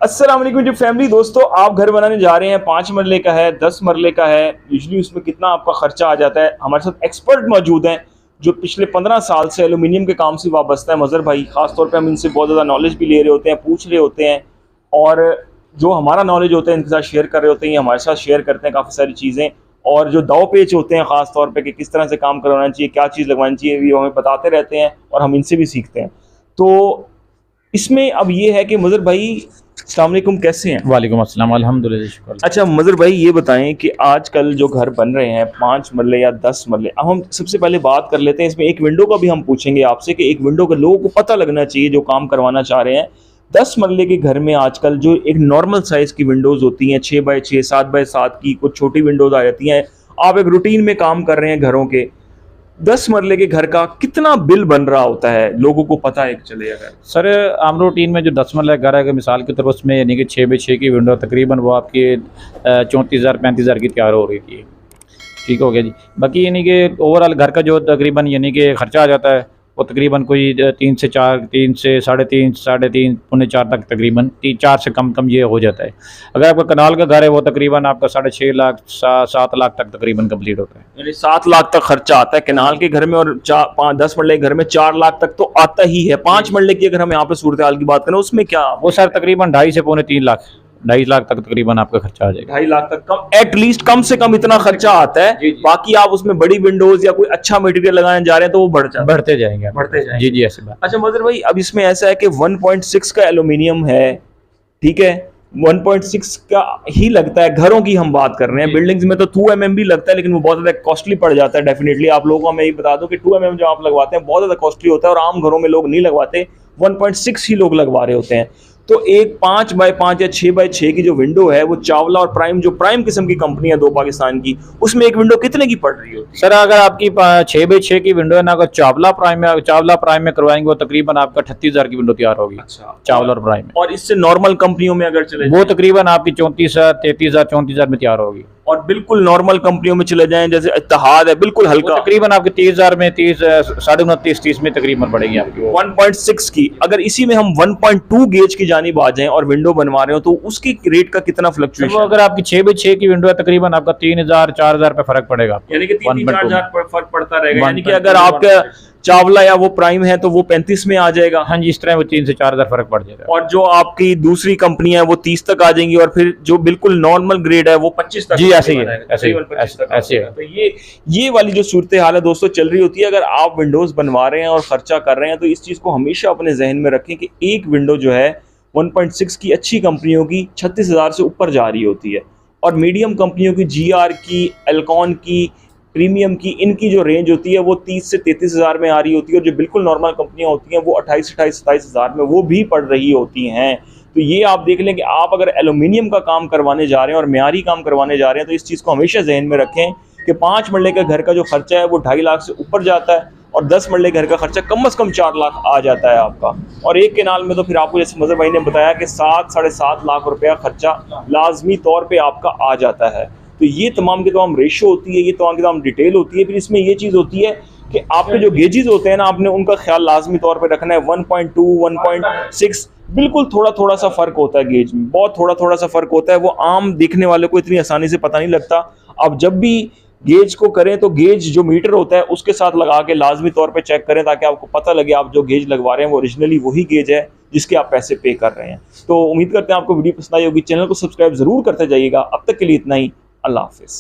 अस्सलाम वालेकुम जी फैमिली। दोस्तों, आप घर बनाने जा रहे हैं, 5 मरले का है, 10 मरले का है, यूजुअली उसमें कितना आपका खर्चा आ जाता है। हमारे साथ एक्सपर्ट मौजूद हैं जो पिछले 15 साल से एल्यूमिनियम के काम से वाबस्ता है। मज़हर भाई, ख़ासतौर पे हम इनसे बहुत ज़्यादा नॉलेज भी ले रहे होते हैं, पूछ रहे होते हैं, और जो हमारा नॉलेज होता है इनके साथ शेयर कर रहे होते हैं। ये हमारे साथ शेयर करते हैं काफ़ी सारी चीज़ें, और जो दाव पेच होते हैं ख़ास तौर पे कि किस तरह से काम करवाना चाहिए, क्या चीज़ लगवानी चाहिए, ये हमें बताते रहते हैं और हम इनसे भी सीखते हैं। तो इसमें अब ये है कि मज़हर भाई, अस्सलाम वालेकुम, कैसे हैं? वालेकुम अस्सलाम, अल्हम्दुलिल्लाह, शुक्र। अच्छा मज़हर भाई, ये बताएं कि आजकल जो घर बन रहे हैं 5 मरले या 10 मरले, अब हम सबसे पहले बात कर लेते हैं इसमें एक विंडो का भी हम पूछेंगे आपसे कि एक विंडो का लोगों को पता लगना चाहिए जो काम करवाना चाह रहे हैं। 10 मरले के घर में आजकल जो एक नॉर्मल साइज़ की विंडोज़ होती हैं, 6 बाई 6, 7 बाई 7 की, कुछ छोटी विंडोज़ आ जाती हैं। आप एक रूटीन में काम कर रहे हैं घरों के, 10 मरले के घर का कितना बिल बन रहा होता है, लोगों को पता है चले अगर? सर, आम रूटीन में जो 10 मरला घर है कि मिसाल के तौर पर उसमें यानी कि 6 बाई 6 की विंडो तकरीबन वो आपकी 34,000 35,000 की तैयार हो रही थी। ठीक हो गया जी। बाकी यानी कि ओवरऑल घर का जो तकरीबन यानी कि खर्चा आ जाता है वो तकरीबन कोई 3 से 4, 3 से 3.5, 3.5 पौने 4 तक, तकरीबन 4 से कम ये हो जाता है। अगर आपका कनाल का घर है वो तकरीबन आपका 6.5 लाख 7 लाख तक तकरीबन कंप्लीट होता है। यानी 7 लाख तक खर्चा आता है कनाल के घर में, और 10 मरले के घर में 4 लाख तक तो आता ही है। 5 मरले की अगर हम यहाँ पे सूरत हाल की बात करें उसमें क्या वो सर तकरीबन 2.5 से पौने 3 लाख, 2.5 लाख तक तकरीबन आपका खर्चा आ जाएगा। 2.5 लाख तक कम, एटलीस्ट कम से कम इतना खर्चा आता है। जी, जी। बाकी आप उसमें बड़ी विंडोज या कोई अच्छा मटेरियल लगाने जा रहे हैं तो वो बढ़ते जाएंगे। जी जी, ऐसी बात। अच्छा मज़हर भाई, अब इसमें ऐसा है कि 1.6 का एल्यूमिनियम है, ठीक है, 1.6 का ही लगता है। घरों की हम बात कर रहे हैं, बिल्डिंग्स में तो 2 mm भी लगता है, लेकिन वो बहुत ज़्यादा कॉस्टली पड़ जाता है। डेफिनेटली आप लोगों को मैं ये बता दूं कि 2 mm जो आप लगवाते हैं बहुत ज़्यादा कॉस्टली होता है, और आम घरों में लोग नहीं लगवाते, 1.6 ही लोग लगवा रहे होते हैं। तो एक 5 बाई 5 या 6 बाई 6 की जो विंडो है, वो चावला और प्राइम, जो प्राइम किस्म की कंपनी है 2 पाकिस्तान की, उसमें एक विंडो कितने की पड़ रही है? सर, अगर आपकी 6 बाई 6 की विंडो है ना, अगर चावला प्राइम में करवाएंगे वो तकरीबन आपका 38,000 की विंडो तैयार होगी। अच्छा, चावला और प्राइम में। और इससे नॉर्मल कंपनियों में अगर चले वो तकरीबन आपकी 34,000 33,000 34,000 में तैयार होगी। और बिल्कुल नॉर्मल कंपनियों में चले जाएं जैसे इत्तेहाद है, बिल्कुल हल्का, तकरीबन आपके 30,000 में 29.5 30 में तकरीबन पड़ेगी आपकी 1.6 की। अगर इसी में हम 1.2 गेज की जानिब आ जाएं और विंडो बनवा रहे हो तो उसकी रेट का कितना फ्लक्चुएशन? अगर आपकी 6 बाई 6 की विंडो है तकरीबन आपका 3,000 4,000 पे फर्क पड़ेगा, यानी कि 3-4,000 फर्क पड़ता रहेगा। यानी कि 1.2 अगर आपका चावला या वो प्राइम है तो वो 35 में आ जाएगा। हाँ जी, इस तरह वो 3 से 4,000 फर्क पड़ जाएगा। और जो आपकी दूसरी कंपनी है वो 30 तक आ जाएंगी, और फिर जो बिल्कुल नॉर्मल ग्रेड है वो 25 तक। जी, ऐसे ही है, ऐसे है। तो ये वाली जो सूरत हाल है दोस्तों चल रही होती है। अगर आप विंडोज बनवा रहे हैं और खर्चा कर रहे हैं तो इस चीज को हमेशा अपने जहन में रखें कि एक विंडो जो है 1.6 की अच्छी कंपनियों की 36,000 से ऊपर जा रही होती है, और मीडियम कंपनियों की, GR की, एल्कॉन की, प्रीमियम की, इनकी जो रेंज होती है वो 30 से 33,000 में आ रही होती है, और जो बिल्कुल नॉर्मल कंपनियां होती हैं वो 28, 27,000 में वो भी पड़ रही होती हैं। तो ये आप देख लें कि आप अगर एल्यूमिनियम का काम करवाने जा रहे हैं और म्यारी काम करवाने जा रहे हैं तो इस चीज़ को हमेशा जहन में रखें कि 5 मरले का घर का जो खर्चा है वो 2.5 लाख से ऊपर जाता है, और 10 मरले घर का खर्चा कम से कम 4 लाख आ जाता है आपका। और एक केनाल में तो फिर आपको, जैसे मज़हर भाई ने बताया, कि 7 साढ़े 7 लाख रुपया खर्चा लाजमी तौर पर आपका आ जाता है। तो ये तमाम की तमाम रेशो होती है, ये तमाम की तमाम डिटेल होती है। फिर इसमें ये चीज़ होती है कि आपके जो गेजेस होते हैं ना, आपने उनका ख्याल लाजमी तौर पे रखना है। 1.2 1.6 बिल्कुल थोड़ा थोड़ा सा फ़र्क होता है गेज में, बहुत थोड़ा थोड़ा सा फ़र्क होता है। वो आम देखने वाले को इतनी आसानी से पता नहीं लगता। अब जब भी गेज को करें तो गेज जो मीटर होता है उसके साथ लगा के लाजमी तौर पे चेक करें, ताकि आपको पता लगे आप जो गेज लगवा रहे हैं वो ओरिजिनली वही गेज है जिसके आप पैसे पे कर रहे हैं। तो उम्मीद करते हैं आपको वीडियो पसंद आई होगी। चैनल को सब्सक्राइब ज़रूर करते जाइएगा। अब तक के लिए इतना ही। अल्लाह हाफिज़।